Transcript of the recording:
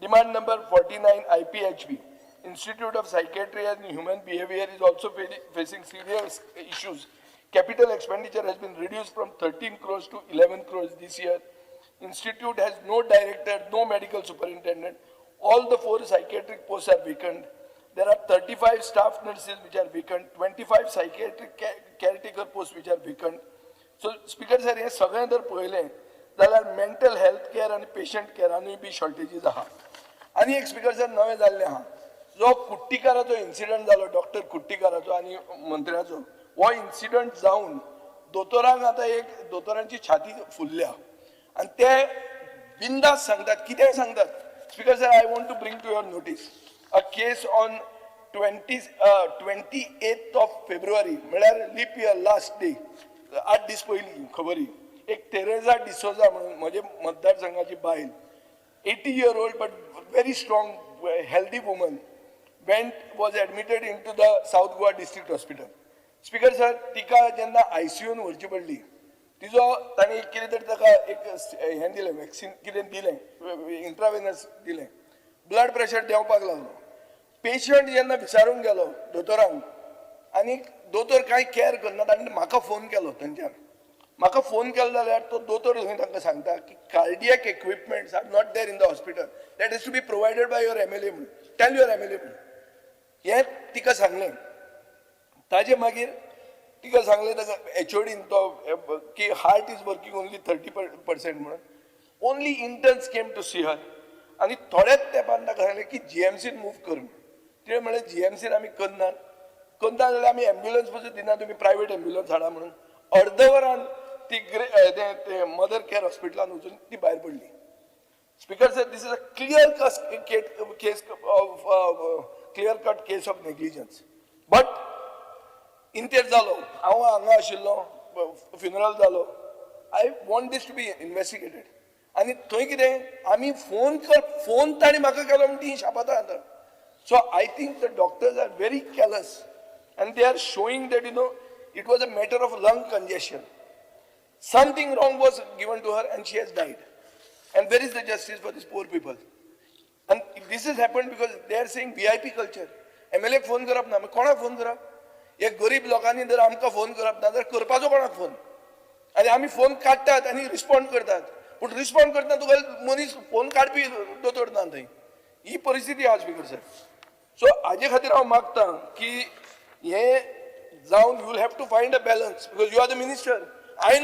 Demand number 49 IPHB. Institute of Psychiatry and Human Behavior is also facing serious issues. Capital expenditure has been reduced from 13 crores to 11 crores this year. Institute has no director, no medical superintendent. All the 4 psychiatric posts are vacant. There are 35 staff nurses which are vacant, 25 psychiatric caretaker posts which are vacant. So, Speaker sir, हे सगळें जर पळयलें जाल्यार mental health care आणि patient केअरानूय बी शॉर्टेजीस आहा. आनी एक speaker sir नवें जाल्लें आहा. जो कुट्टीकाराचो इन्सिडंट जालो डॉक्टर कुट्टीकाराचो आनी मंत्र्याचो, हो इन्सिडंट जावन दोतोरांक आतां एक दोतोरांची छाती फुल्ल्या आनी ते बिंदास सांगतात, कितेंय सांगतात. Speaker sir, I want to bring to your notice a case on 28th of February, म्हळ्यार लीप इयर लास्ट डे, 8 दीस पयलीं खबरी, एक तेरेजा डिसोजा म्हणून म्हजे मतदारसंघाची बायल, 80 year old but very strong, healthy woman, was admitted into the South Goa District Hospital. Speaker sir, तिका जेन्ना ICUन व्हरची पडली, तिजो ताणें कितें तरी ताका एक हें दिलें, वॅक्सीन कितें दिलें, इंट्रावेनस दिलें, ब्लड प्रेशर देंवपाक लागलो. पेशंट जेन्ना विचारूंक गेलो दोतोरांक आनी दोतोर कांय केअर करना, ताणें म्हाका फोन केलो थंयच्यान. म्हाका फोन केलो जाल्यार तो दोतोर थंय तांकां सांगता की cardiac equipments are not there in the hospital, that is to be provided by your MLA म्हणून, टेल युअर MLA म्हणून. हें तिका सांगलें. ताजे मागीर तिका सांगलें ताका HODन तो की हार्ट इज वर्किंग ओनली 30% म्हणून. Only interns came to see her आनी थोड्याच तेंपान ताका सांगलें की GMCन मूव कर. तिणें म्हणलें GMCन आमी करनात जाल्यार आमी एम्ब्युलन्स पसून दिना, तुमी प्रायवेट एम्ब्युलन्स हाडा म्हणून. अर्दवरान ती मदर केअर हॉस्पिटलान वचून ती भायर पडली. Speaker sir, this is a clear cut case of negligence. But इंतेर जालो, हांव हांगा आशिल्लो, फ्युनरल जालो. I want this to be investigated. आनी थंय कितें आमी फोन ताणें म्हाका केलो म्हण ती शापाता आतां. So I think the doctors are very careless and they are showing that it was a matter of lung congestion. Something wrong was given to her and she has died. And where is the justice for these poor people? And this has happened because they are saying VIP culture. MLA phone करप ना, कोणाक phone करप? एक गरीब लोकांनी जर आमकां phone करप ना जाल्यार करपाचो कोणाक फोन? आनी आमी फोन काडटात आनी रिस्पॉन्ड करतात, पूण रिस्पॉन्ड करतना तुका मनीस फोन काडपी दोतोर ना थंय. ही परिस्थिती आहा स्पीकर सर. सो हाजे खातीर हांव मागतां की हे जावन you will have to find a balance, because you are the minister.